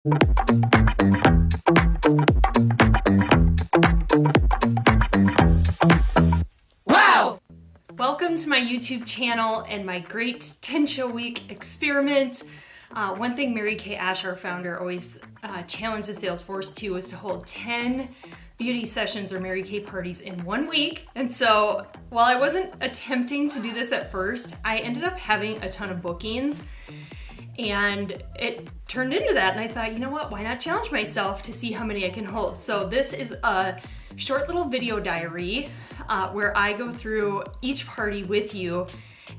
Wow! Welcome to my YouTube channel and my great 10 show week experiment. One thing Mary Kay Ash, our founder, always challenged the sales force to was to hold 10 beauty sessions or Mary Kay parties in 1 week. And so while I wasn't attempting to do this at first, I ended up having a ton of bookings. And it turned into that, and I thought, you know what, why not challenge myself to see how many I can hold? So this is a short little video diary where I go through each party with you,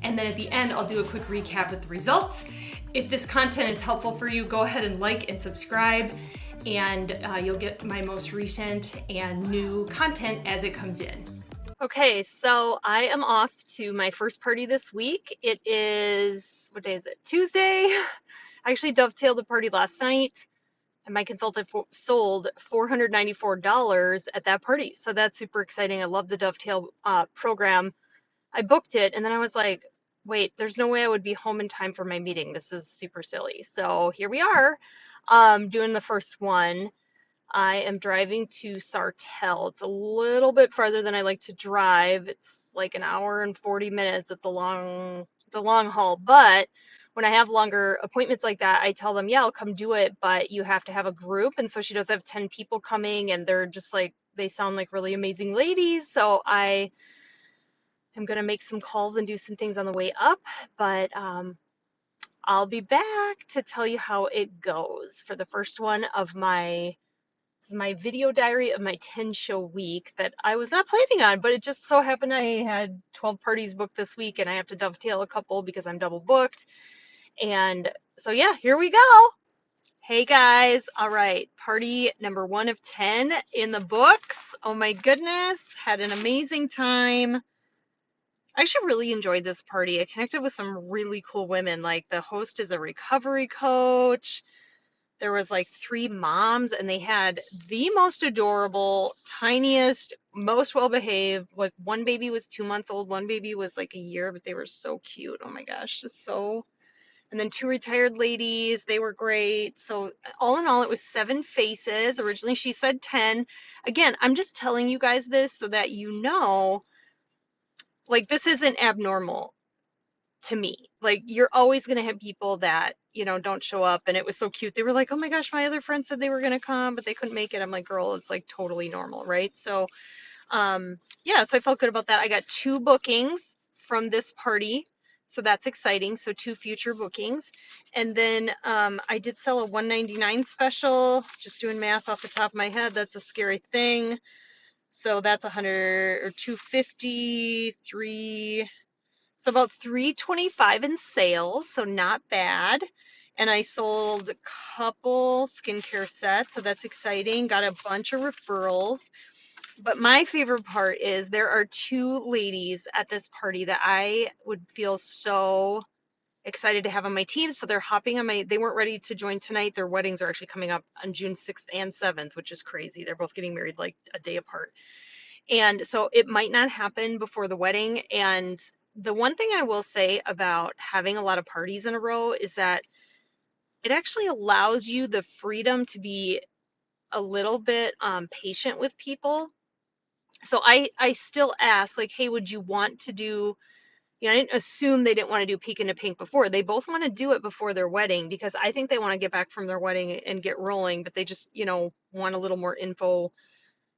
and then at the end I'll do a quick recap with the results. If this content is helpful for you, go ahead and like and subscribe, and you'll get my most recent and new content as it comes in. Okay, so I am off to my first party this week. It is, what day is it? Tuesday. I actually dovetailed the party last night, and my consultant sold $494 at that party. So that's super exciting. I love the dovetail program. I booked it, and then I was like, wait, there's no way I would be home in time for my meeting. This is super silly. So here we are, doing the first one. I am driving to Sartell. It's a little bit farther than I like to drive. It's like an hour and 40 minutes. It's a long haul. But when I have longer appointments like that, I tell them, yeah, I'll come do it, but you have to have a group. And so she does have 10 people coming, and they're just like, they sound like really amazing ladies. So I am going to make some calls and do some things on the way up. But I'll be back to tell you how it goes for the first one of my video diary of my 10 show week that I was not planning on, but it just so happened I had 12 parties booked this week, and I have to dovetail a couple because I'm double booked. And so yeah, here we go. Hey guys. All right, party number 1 of 10 in the books. Oh my goodness, had an amazing time. I actually really enjoyed this party. I connected with some really cool women. Like, the host is a recovery coach. There was like 3 moms, and they had the most adorable, tiniest, most well-behaved. Like, one baby was 2 months old, one baby was like a year, but they were so cute. Oh my gosh, just so. And then 2 retired ladies, they were great. So all in all, it was 7 faces. Originally she said 10. Again, I'm just telling you guys this so that you know, like, this isn't abnormal to me. Like, you're always going to have people that, don't show up. And it was so cute. They were like, oh my gosh, my other friends said they were going to come, but they couldn't make it. I'm like, girl, it's like totally normal, right? So, yeah, so I felt good about that. I got 2 bookings from this party. So that's exciting. So 2 future bookings. And then I did sell a $199 special, just doing math off the top of my head. That's a scary thing. So that's 100 or 253. So about $325 in sales, so not bad. And I sold a couple skincare sets, so that's exciting. Got a bunch of referrals. But my favorite part is there are 2 ladies at this party that I would feel so excited to have on my team. So they're hopping on they weren't ready to join tonight. Their weddings are actually coming up on June 6th and 7th, which is crazy. They're both getting married like a day apart. And so it might not happen before the wedding. And the one thing I will say about having a lot of parties in a row is that it actually allows you the freedom to be a little bit patient with people. So I still ask, like, hey, would you want to do, I didn't assume they didn't want to do Peek into Pink before. They both want to do it before their wedding because I think they want to get back from their wedding and get rolling, but they just, want a little more info.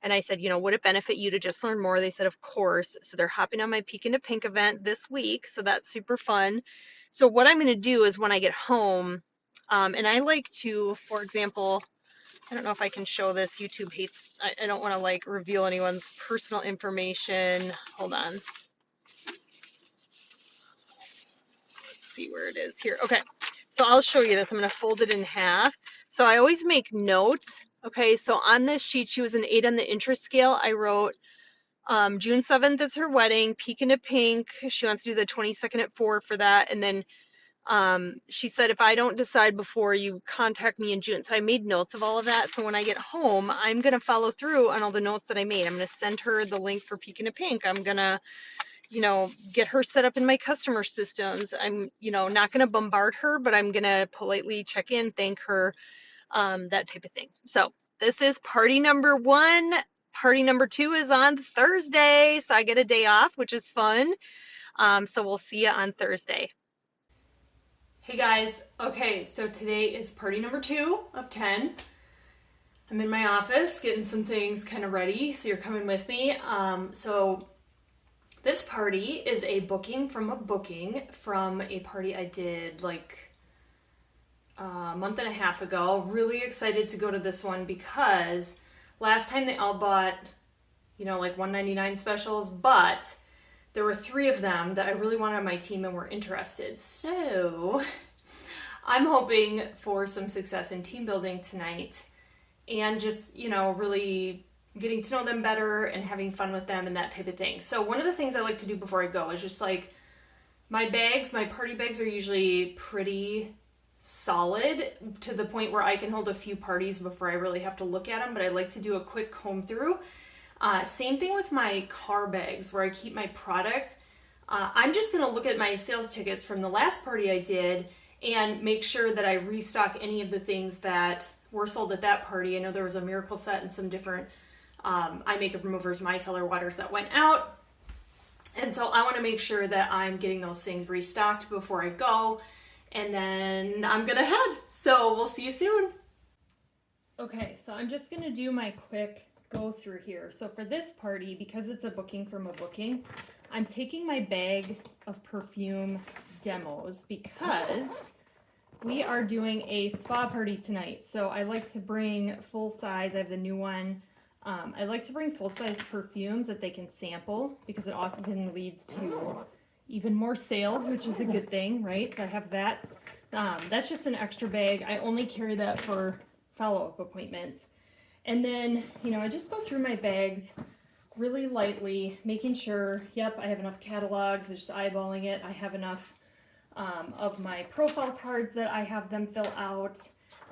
And I said, would it benefit you to just learn more? They said, of course. So they're hopping on my Peek into Pink event this week. So that's super fun. So what I'm going to do is when I get home, and I like to, for example, I don't know if I can show this. YouTube hates, I don't want to like reveal anyone's personal information. Hold on. Let's see where it is here. Okay. So I'll show you this. I'm going to fold it in half. So I always make notes. Okay. So on this sheet, she was an 8 on the interest scale. I wrote, June 7th is her wedding, Peek into Pink. She wants to do the 22nd at 4 for that. And then she said, if I don't decide before, you contact me in June. So I made notes of all of that. So when I get home, I'm going to follow through on all the notes that I made. I'm going to send her the link for Peek into Pink. I'm going to, get her set up in my customer systems. I'm, not going to bombard her, but I'm going to politely check in, thank her. that type of thing. So this is party number 1. Party number 2 is on Thursday, so I get a day off, which is fun. So we'll see you on Thursday. Hey guys, okay, so today is party number 2 of 10. I'm in my office getting some things kind of ready, so you're coming with me. So this party is a booking from a party I did like a month and a half ago. Really excited to go to this one because last time they all bought, like $1.99 specials, but there were 3 of them that I really wanted on my team and were interested. So I'm hoping for some success in team building tonight and just, really getting to know them better and having fun with them and that type of thing. So one of the things I like to do before I go is just like my party bags are usually pretty solid to the point where I can hold a few parties before I really have to look at them, but I like to do a quick comb through. Same thing with my car bags where I keep my product. I'm just going to look at my sales tickets from the last party I did and make sure that I restock any of the things that were sold at that party. I know there was a miracle set and some different eye makeup removers, micellar waters that went out. And so I want to make sure that I'm getting those things restocked before I go. And then I'm going to head. So we'll see you soon. Okay, so I'm just going to do my quick go through here. So for this party, because it's a booking from a booking, I'm taking my bag of perfume demos because we are doing a spa party tonight. So I like to bring full size. I have the new one. I like to bring full size perfumes that they can sample because it often leads to even more sales, which is a good thing, right? So I have that. That's just an extra bag. I only carry that for follow-up appointments. And then, I just go through my bags really lightly, making sure, yep, I have enough catalogs, just eyeballing it. I have enough of my profile cards that I have them fill out.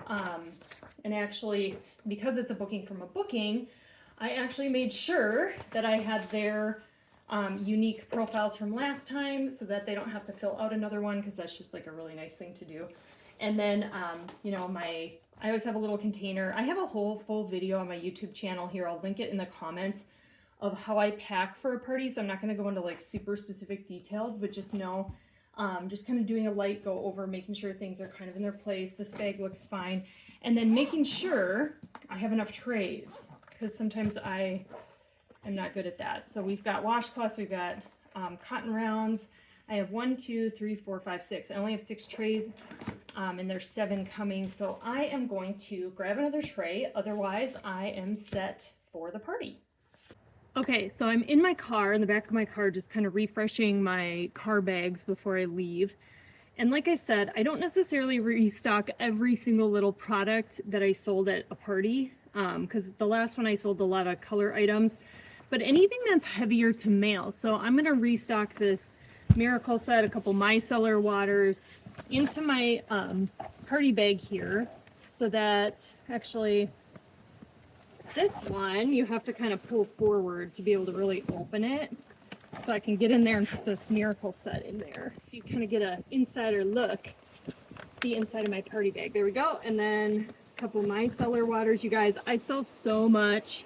And actually, because it's a booking from a booking, I actually made sure that I had their unique profiles from last time so that they don't have to fill out another one because that's just like a really nice thing to do. And then, I always have a little container. I have a whole full video on my YouTube channel here. I'll link it in the comments of how I pack for a party. So I'm not going to go into like super specific details, but just know, just kind of doing a light go over, making sure things are kind of in their place. This bag looks fine. And then making sure I have enough trays because sometimes I am not good at that. So we've got washcloths, we've got cotton rounds. I have 1, 2, 3, 4, 5, 6. I only have 6 trays. And there's 7 coming, so I am going to grab another tray, otherwise I am set for the party. Okay, so I'm in my car, in the back of my car, just kind of refreshing my car bags before I leave. And like I said, I don't necessarily restock every single little product that I sold at a party, because the last one I sold a lot of color items, but anything that's heavier to mail. So I'm gonna restock this miracle set, a couple micellar waters, into my party bag here, so that actually this one you have to kind of pull forward to be able to really open it, so I can get in there and put this miracle set in there so you kind of get an insider look the inside of my party bag. There we go. And then a couple micellar waters. You guys, I sell so much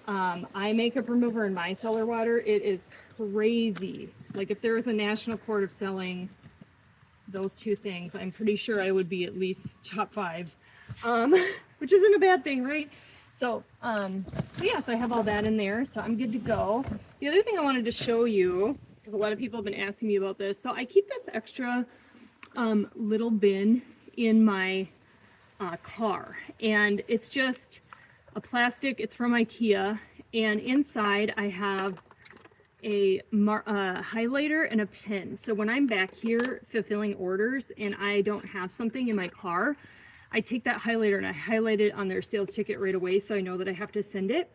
eye makeup remover and micellar water. It is crazy. Like if there was a national court of selling those 2 things, I'm pretty sure I would be at least top 5, which isn't a bad thing, right? So yes, I have all that in there, so I'm good to go. The other thing I wanted to show you, because a lot of people have been asking me about this, so I keep this extra little bin in my car, and it's just a plastic, it's from IKEA, and inside I have a highlighter and a pen. So when I'm back here fulfilling orders and I don't have something in my car, I take that highlighter and I highlight it on their sales ticket right away, so I know that I have to send it.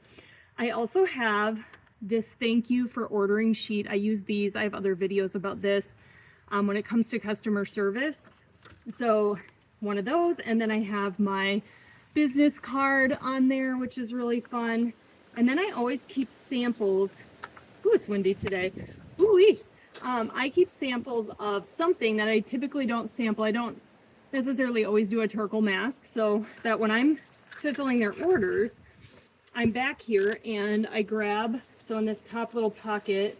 I also have this thank you for ordering sheet. I use these. I have other videos about this when it comes to customer service. So one of those, and then I have my business card on there, which is really fun. And then I always keep samples. Ooh, it's windy today. Ooh-wee. I keep samples of something that I typically don't sample. I don't necessarily always do a charcoal mask, so that when I'm fulfilling their orders, I'm back here and I grab, so in this top little pocket,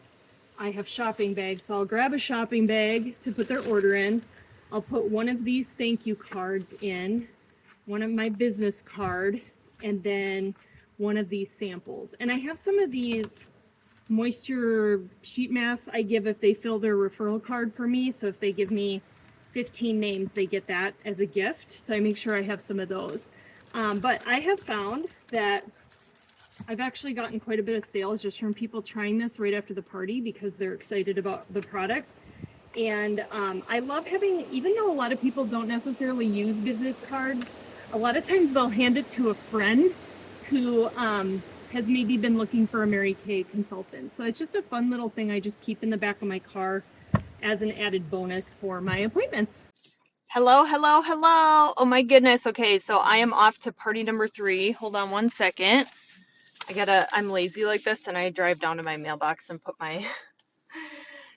I have shopping bags. So I'll grab a shopping bag to put their order in. I'll put one of these thank you cards in, one of my business card, and then one of these samples. And I have some of these moisture sheet masks I give if they fill their referral card for me. So if they give me 15 names, they get that as a gift. So I make sure I have some of those. But I have found that I've actually gotten quite a bit of sales just from people trying this right after the party because they're excited about the product. And I love having, even though a lot of people don't necessarily use business cards, a lot of times they'll hand it to a friend who has maybe been looking for a Mary Kay consultant. So it's just a fun little thing I just keep in the back of my car as an added bonus for my appointments. Hello, hello, hello. Oh my goodness. Okay, so I am off to party number 3. Hold on one second. I'm lazy like this and I drive down to my mailbox and put my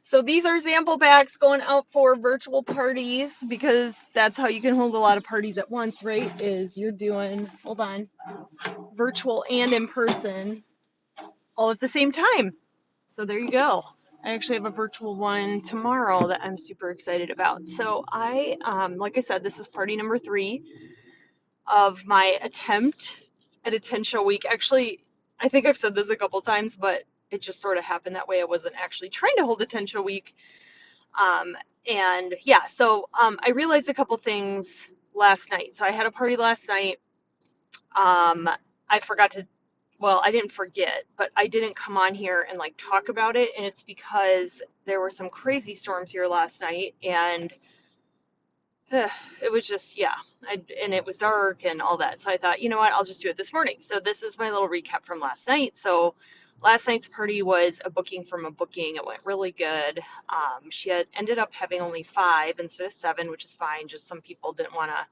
So these are sample packs going out for virtual parties because that's how you can hold a lot of parties at once, right? Is you're doing, hold on, virtual and in person all at the same time. So there you go. I actually have a virtual one tomorrow that I'm super excited about. So like I said, this is party number 3 of my attempt at a 10 show week. Actually, I think I've said this a couple times, but it just sort of happened that way. I wasn't actually trying to hold a 10 show week. And yeah, so I realized a couple things last night. So I had a party last night. I forgot to, well, I didn't forget, but I didn't come on here and like talk about it. And it's because there were some crazy storms here last night and it was just, yeah, and it was dark and all that. So I thought, you know what, I'll just do it this morning. So this is my little recap from last night. So last night's party was a booking from a booking. It went really good. She had ended up having only 5 instead of 7, which is fine. Just some people didn't want to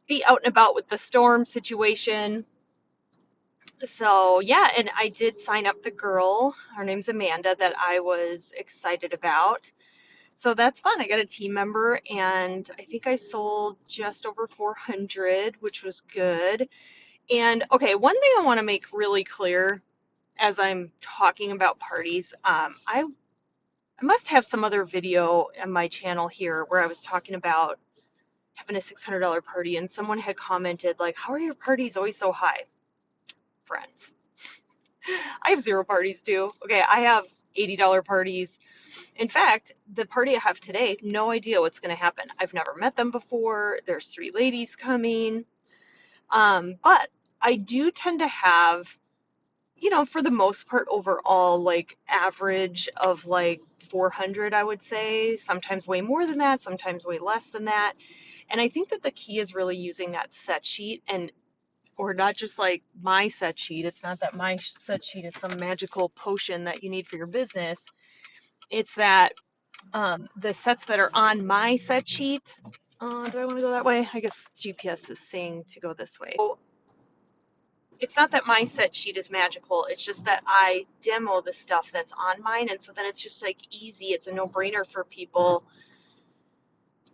be out and about with the storm situation. So yeah, and I did sign up the girl. Her name's Amanda that I was excited about. So that's fun. I got a team member and I think I sold just over 400, which was good. And okay, one thing I want to make really clear as I'm talking about parties, I must have some other video on my channel here where I was talking about having a $600 party and someone had commented like, how are your parties always so high? Friends. I have 0 parties too. Okay, I have $80 parties. In fact, the party I have today, no idea what's going to happen. I've never met them before. There's 3 ladies coming. But I do tend to have, you know, for the most part overall, like average of like 400, I would say, sometimes way more than that, sometimes way less than that. And I think that the key is really using that set sheet and or not just like my set sheet. It's not that my set sheet is some magical potion that you need for your business. It's that the sets that are on my set sheet. Do I want to go that way? I guess GPS is saying to go this way. So it's not that my set sheet is magical. It's just that I demo the stuff that's on mine. And so then it's just like easy. It's a no-brainer for people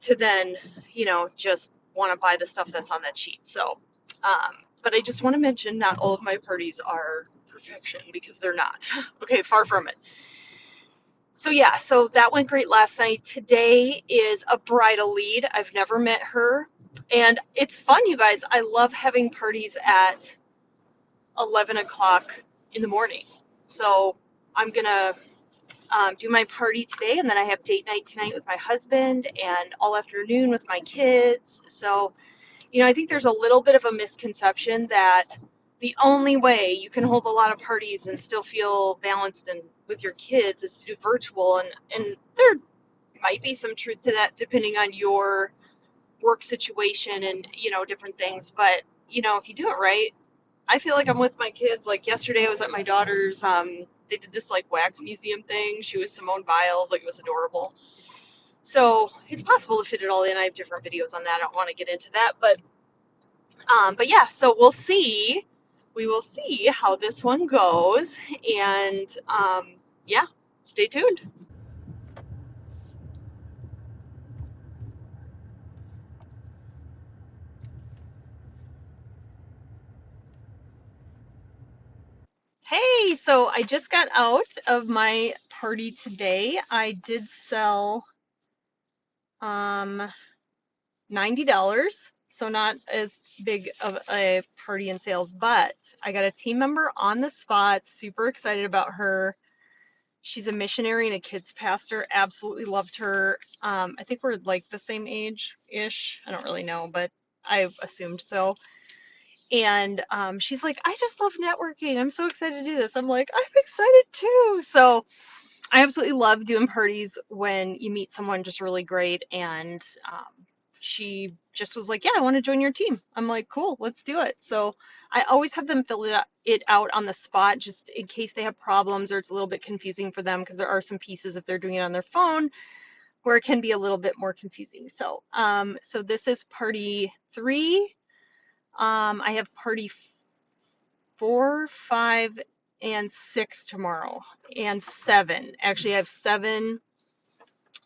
to then, you know, just want to buy the stuff that's on that sheet. So, but I just want to mention not all of my parties are perfection because they're not. Okay, far from it. So yeah, so that went great last night. Today is a bridal lead. I've never met her. And it's fun, you guys. I love having parties at 11 o'clock in the morning. So I'm going to do my party today, and then I have date night tonight with my husband and all afternoon with my kids. So, you know, I think there's a little bit of a misconception that the only way you can hold a lot of parties and still feel balanced and with your kids is to do virtual, and there might be some truth to that depending on your work situation and, you know, different things. But, you know, if you do it right, I feel like I'm with my kids. Like yesterday I was at my daughter's, they did this like wax museum thing. She was Simone Biles, like it was adorable. So it's possible to fit it all in. I have different videos on that. I don't want to get into that, but yeah, so we'll see. We will see how this one goes, and yeah, stay tuned. Hey, so I just got out of my party today. I did sell $90, so not as big of a party in sales, but I got a team member on the spot, super excited about her. She's a missionary and a kids pastor, absolutely loved her. I think we're like the same age-ish. I don't really know, but I assumed so. And she's like, I just love networking. I'm so excited to do this. I'm like, I'm excited too. So I absolutely love doing parties when you meet someone just really great. And she just was like, yeah, I want to join your team. I'm like, cool, let's do it. So I always have them fill it out on the spot just in case they have problems or it's a little bit confusing for them because there are some pieces if they're doing it on their phone where it can be a little bit more confusing. So so this is party 3. I have party 4, 5, and 6 tomorrow, and 7. Actually, I have 7.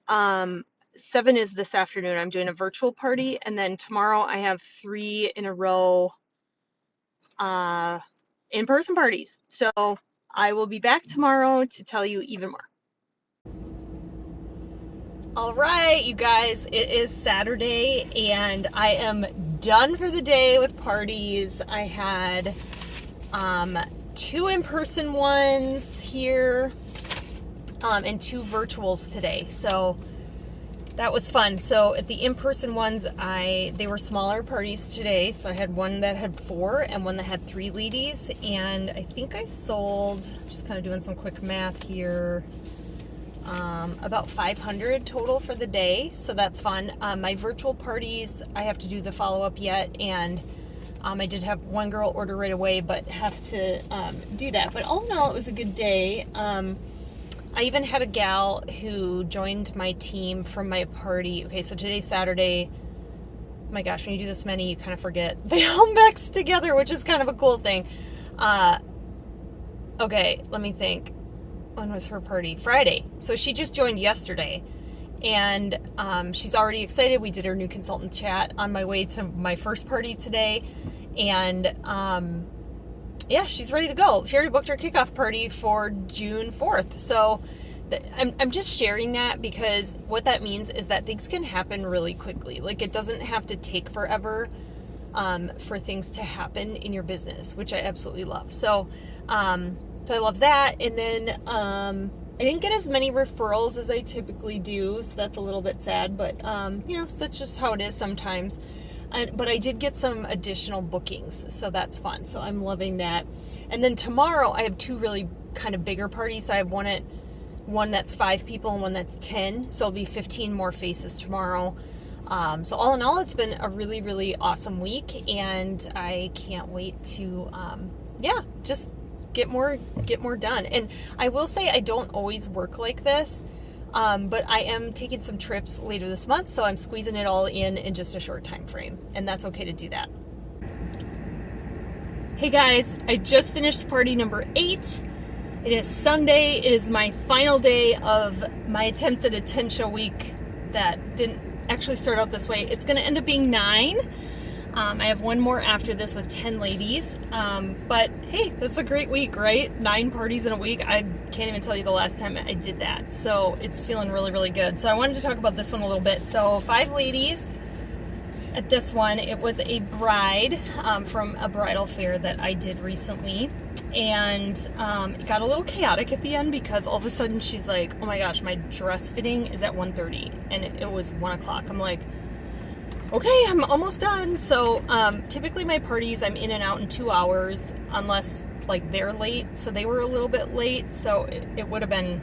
7 is this afternoon. I'm doing a virtual party, and then tomorrow I have 3 in a row in-person parties. So I will be back tomorrow to tell you even more. All right, you guys, it is Saturday and I am done for the day with parties. I had 2 in-person ones here and 2 virtuals today. So that was fun. So at the in-person ones, they were smaller parties today. So I had one that had 4 and one that had 3 ladies. And I think I sold, just kind of doing some quick math here, about 500 total for the day. So that's fun. My virtual parties, I have to do the follow-up yet. And I did have one girl order right away, but have to do that. But all in all, it was a good day. I even had a gal who joined my team from my party. Okay, so today's Saturday. Oh my gosh, when you do this many, you kind of forget. They all mix together, which is kind of a cool thing. Okay, let me think. When was her party? Friday. So she just joined yesterday. And she's already excited. We did her new consultant chat on my way to my first party today. And yeah, she's ready to go. She already booked her kickoff party for June 4th. So I'm just sharing that because what that means is that things can happen really quickly. Like it doesn't have to take forever for things to happen in your business, which I absolutely love. So I love that. And then I didn't get as many referrals as I typically do, so that's a little bit sad. But you know, that's just how it is sometimes. But I did get some additional bookings, so that's fun. So I'm loving that. And then tomorrow I have 2 really kind of bigger parties. So I have one that's 5 people and one that's 10. So it'll be 15 more faces tomorrow. So all in all, it's been a really, really awesome week, and I can't wait to just get more done. And I will say I don't always work like this. But I am taking some trips later this month, so I'm squeezing it all in just a short time frame, and that's okay to do that. Hey guys, I just finished party number 8. It is Sunday. It is my final day of my attempt at a 10-show week that didn't actually start out this way. It's going to end up being 9. I have one more after this with 10 ladies. But hey, that's a great week, right? 9 parties in a week. I can't even tell you the last time I did that. So it's feeling really, really good. So I wanted to talk about this one a little bit. So 5 ladies at this one. It was a bride from a bridal fair that I did recently. And it got a little chaotic at the end because all of a sudden she's like, oh my gosh, my dress fitting is at 1:30. And it was 1 o'clock. I'm like, okay, I'm almost done. So typically my parties, I'm in and out in 2 hours unless like they're late. So they were a little bit late. So it would have been,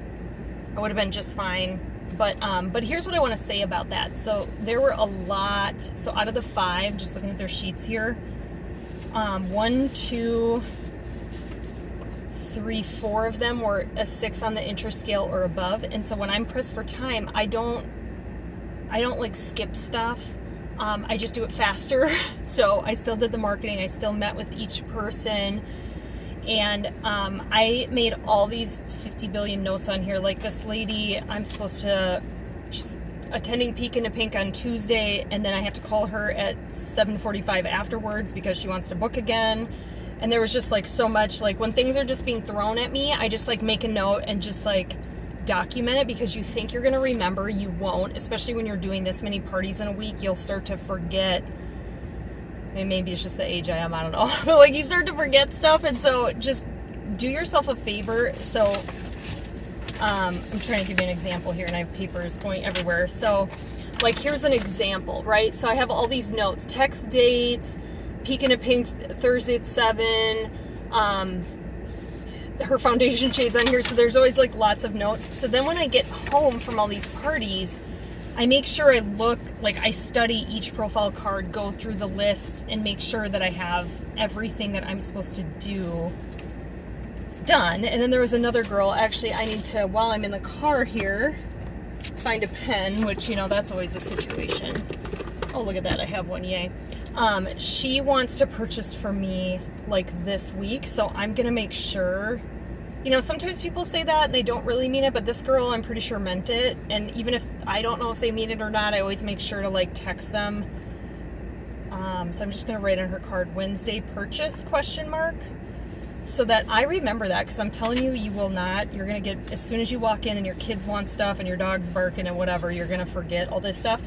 I would have been just fine. But here's what I want to say about that. So there were a lot. So out of the 5, just looking at their sheets here, 1, 2, 3, 4 of them were a 6 on the interest scale or above. And so when I'm pressed for time, I don't like skip stuff. I just do it faster. So I still did the marketing. I still met with each person. And I made all these 50 billion notes on here. Like this lady, she's attending Peek into Pink on Tuesday. And then I have to call her at 7:45 afterwards because she wants to book again. And there was just like so much, like when things are just being thrown at me, I just like make a note and just like document it, because you think you're going to remember, you won't, especially when you're doing this many parties in a week. You'll start to forget. Maybe it's just the age I am, I don't know. But like you start to forget stuff, and so just do yourself a favor. So I'm trying to give you an example here, and I have papers going everywhere. So like here's an example, right? So I have all these notes, text dates, Peek in a Pink Thursday at 7, her foundation shades on here. So there's always like lots of notes. So then when I get home from all these parties, I make sure I look, like I study each profile card, go through the list, and make sure that I have everything that I'm supposed to do done. And then there was another girl, actually I need to, while I'm in the car here, find a pen, which, you know, that's always a situation. Oh, look at that, I have one, yay. She wants to purchase for me like this week, so I'm gonna make sure, you know, sometimes people say that and they don't really mean it, but this girl, I'm pretty sure meant it. And even if I don't know if they mean it or not, I always make sure to like text them. So I'm just gonna write on her card, Wednesday purchase, ? So that I remember that, because I'm telling you, you will not. You're gonna get, as soon as you walk in and your kids want stuff and your dog's barking and whatever, you're gonna forget all this stuff.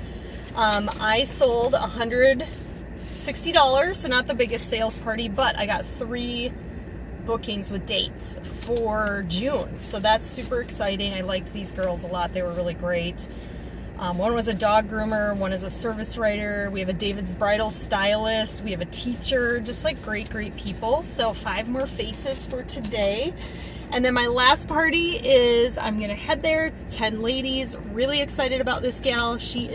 I sold $160, so not the biggest sales party, but I got 3 bookings with dates for June, so that's super exciting. I liked these girls a lot. They were really great. One was a dog groomer, one is a service writer, we have a David's bridal stylist, we have a teacher, just like great people. So 5 more faces for today. And then my last party is, I'm gonna head there. It's 10 ladies. Really excited about this gal. She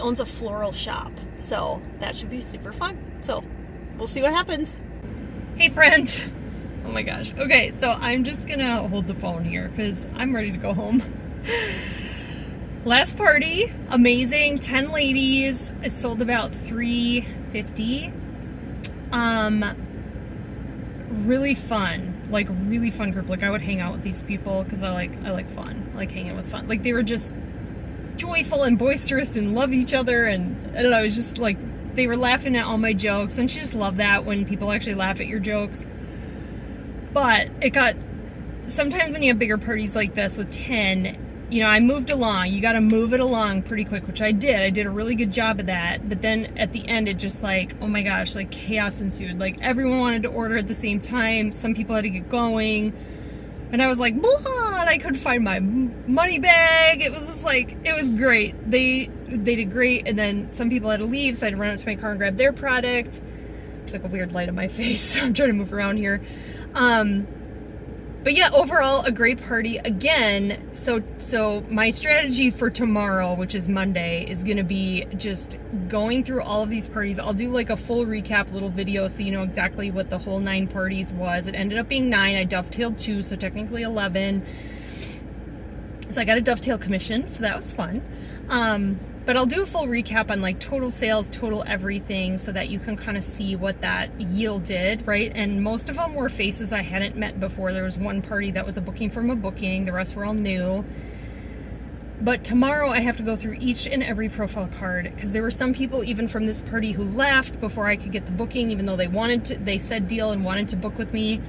owns a floral shop, so that should be super fun. So we'll see what happens. Hey friends. Oh my gosh. Okay, so I'm just gonna hold the phone here because I'm ready to go home. Last party, amazing, 10 ladies. I sold about $350. Really fun, like really fun group. Like I would hang out with these people because I like fun, I like hanging with fun. Like they were just joyful and boisterous and love each other, and I don't know, it was just like they were laughing at all my jokes. Don't you just love that when people actually laugh at your jokes? But it got, sometimes when you have bigger parties like this with 10, you know, I moved along. You got to move it along pretty quick, which I did. I did a really good job of that. But then at the end, it just like, oh my gosh, like chaos ensued. Like everyone wanted to order at the same time. Some people had to get going. And I was like, blah, and I couldn't find my money bag. It was just like, it was great. They did great. And then some people had to leave, so I had to run out to my car and grab their product. There's like a weird light on my face, so I'm trying to move around here. But yeah, overall, a great party. Again, so my strategy for tomorrow, which is Monday, is gonna be just going through all of these parties. I'll do like a full recap little video so you know exactly what the whole 9 parties was. It ended up being 9. I dovetailed 2, so technically 11. So I got a dovetail commission, so that was fun. But I'll do a full recap on like total sales, total everything, so that you can kind of see what that yielded, right? And most of them were faces I hadn't met before. There was one party that was a booking from a booking. The rest were all new. But tomorrow I have to go through each and every profile card, because there were some people even from this party who left before I could get the booking, even though they said deal and wanted to book with me.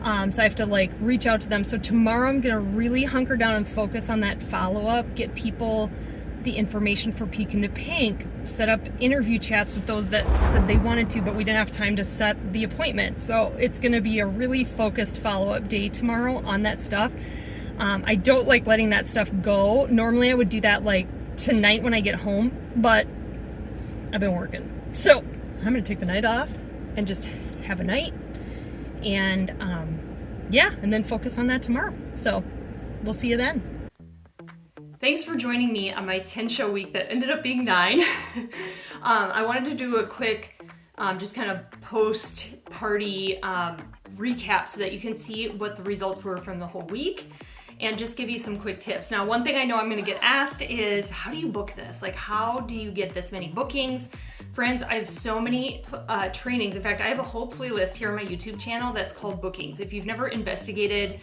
So I have to like reach out to them. So tomorrow I'm gonna really hunker down and focus on that follow-up, get people the information for Peek into Pink, set up interview chats with those that said they wanted to, but we didn't have time to set the appointment. So it's gonna be a really focused follow-up day tomorrow on that stuff. I don't like letting that stuff go. Normally I would do that like tonight when I get home, but I've been working. So I'm gonna take the night off and just have a night, and yeah, and then focus on that tomorrow. So we'll see you then. Thanks for joining me on my 10 show week that ended up being 9. I wanted to do a quick just kind of post-party recap so that you can see what the results were from the whole week and just give you some quick tips. Now, one thing I know I'm gonna get asked is, how do you book this? Like, how do you get this many bookings? Friends, I have so many trainings. In fact, I have a whole playlist here on my YouTube channel that's called Bookings. If you've never investigated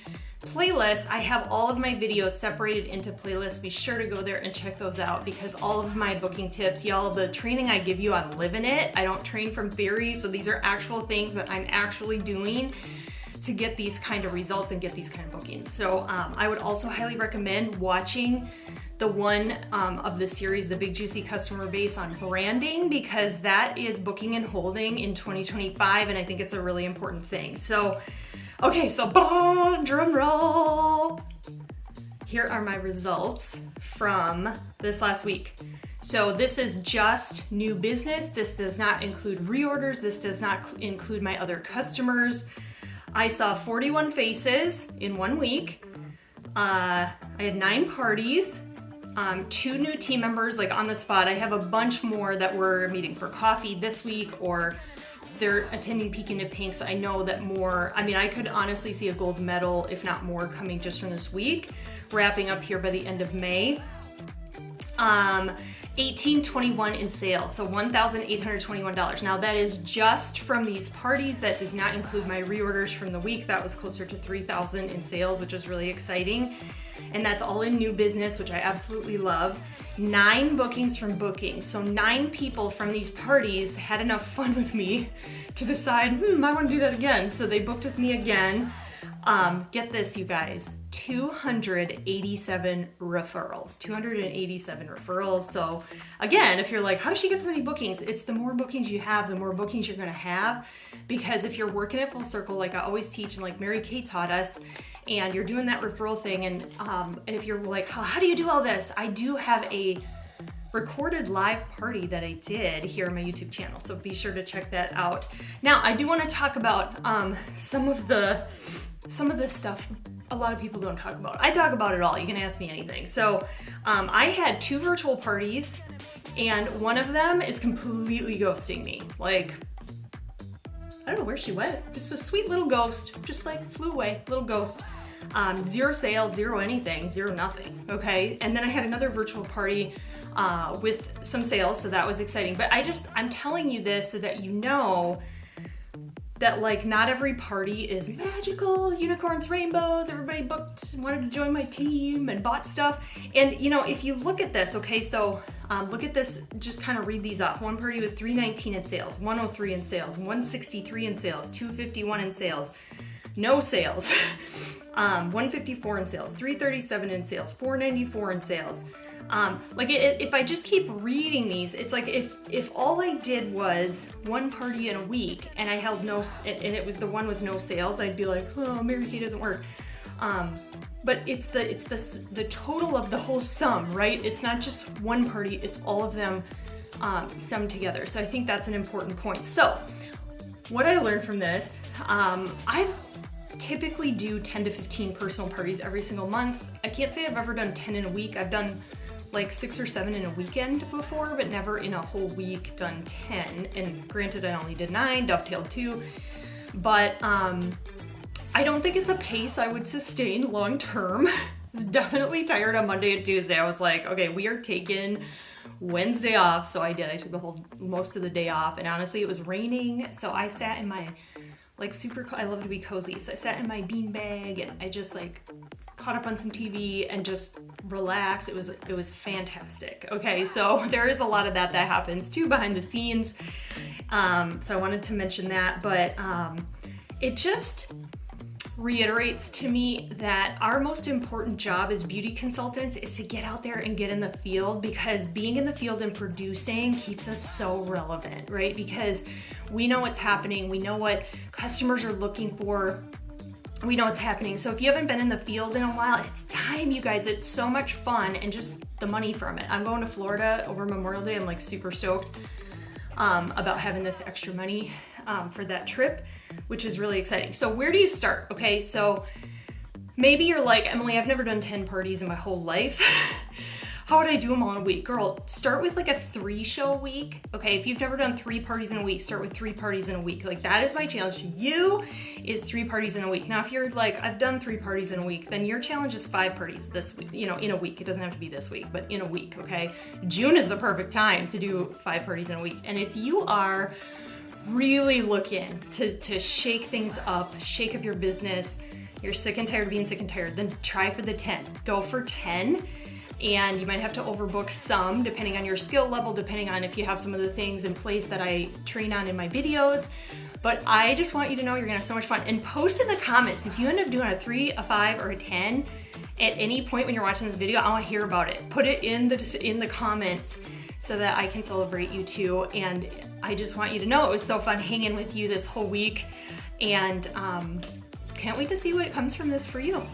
playlist, I have all of my videos separated into playlists. Be sure to go there and check those out, because all of my booking tips, y'all, the training I give you, I'm living it. I don't train from theory, so these are actual things that I'm actually doing to get these kind of results and get these kind of bookings. So I would also highly recommend watching the one of the series, the Big Juicy Customer Base on branding, because that is booking and holding in 2025, and I think it's a really important thing. So, okay, so drum roll. Here are my results from this last week. So this is just new business. This does not include reorders. This does not include my other customers. I saw 41 faces in 1 week. I had 9 parties, 2 new team members like on the spot. I have a bunch more that were meeting for coffee this week, or they're attending Peek into Pink. So I know that more, I mean, I could honestly see a gold medal, if not more, coming just from this week, wrapping up here by the end of May. 1821 in sales, so $1,821. Now that is just from these parties. That does not include my reorders from the week. That was closer to 3,000 in sales, which is really exciting. And that's all in new business, which I absolutely love. 9 bookings from bookings. So 9 people from these parties had enough fun with me to decide, I want to do that again. So they booked with me again. Get this, you guys, 287 referrals, 287 referrals. So again, if you're like, how does she get so many bookings? It's the more bookings you have, the more bookings you're going to have. Because if you're working at full circle, like I always teach, and like Mary Kay taught us, and you're doing that referral thing, and if you're like, how do you do all this? I do have a recorded live party that I did here on my YouTube channel, so be sure to check that out. Now, I do want to talk about some of the stuff a lot of people don't talk about. I talk about it all. You can ask me anything. So I had 2 virtual parties, and one of them is completely ghosting me. Like, I don't know where she went. Just a sweet little ghost, just like flew away, little ghost. 0 sales, 0 anything, 0 nothing. Okay. And then I had another virtual party with some sales, so that was exciting. But I'm telling you this so that you know that like not every party is magical, unicorns, rainbows, everybody booked, wanted to join my team and bought stuff. And you know, if you look at this, okay, so look at this, just kind of read these off. One party was 319 in sales, 103 in sales, 163 in sales, 251 in sales, no sales, 154 in sales, 337 in sales, 494 in sales. If I just keep reading these, it's like if all I did was one party in a week and I held no, and it was the one with no sales, I'd be like, oh, Mary Kay doesn't work. But it's the total of the whole sum, right? It's not just one party, it's all of them summed together. So I think that's an important point. So what I learned from this, I typically do 10 to 15 personal parties every single month. I can't say I've ever done 10 in a week. I've done like 6 or 7 in a weekend before, but never in a whole week done 10. And granted, I only did 9, dovetailed 2. But I don't think it's a pace I would sustain long term. I was definitely tired on Monday and Tuesday. I was like, okay, we are taking Wednesday off. So I did. I took most of the day off. And honestly, it was raining. So I sat in my I love to be cozy. So I sat in my beanbag and I just like caught up on some TV and just relaxed. It was fantastic. Okay, so there is a lot of that happens too behind the scenes. So I wanted to mention that, but it just reiterates to me that our most important job as beauty consultants is to get out there and get in the field, because being in the field and producing keeps us so relevant, right? Because we know what's happening. We know what customers are looking for. We know what's happening. So if you haven't been in the field in a while, it's time, you guys. It's so much fun, and just the money from it. I'm going to Florida over Memorial Day. I'm like super stoked about having this extra money for that trip, which is really exciting. So where do you start? Okay, so maybe you're like, Emily, I've never done 10 parties in my whole life. How would I do them all in a week? Girl, start with like a 3-show week. Okay, if you've never done 3 parties in a week, start with 3 parties in a week. Like that is my challenge to you, is 3 parties in a week. Now, if you're like, I've done 3 parties in a week, then your challenge is 5 parties this week, in a week. It doesn't have to be this week, but in a week, okay? June is the perfect time to do 5 parties in a week. And if you are really looking to shake things up, shake up your business, you're sick and tired of being sick and tired, then try for the 10. Go for 10. And you might have to overbook some depending on your skill level, depending on if you have some of the things in place that I train on in my videos. But I just want you to know you're gonna have so much fun. And post in the comments if you end up doing a 3, a 5, or a 10 at any point when you're watching this video. I wanna hear about it. Put it in the comments so that I can celebrate you too. And I just want you to know it was so fun hanging with you this whole week. And can't wait to see what comes from this for you.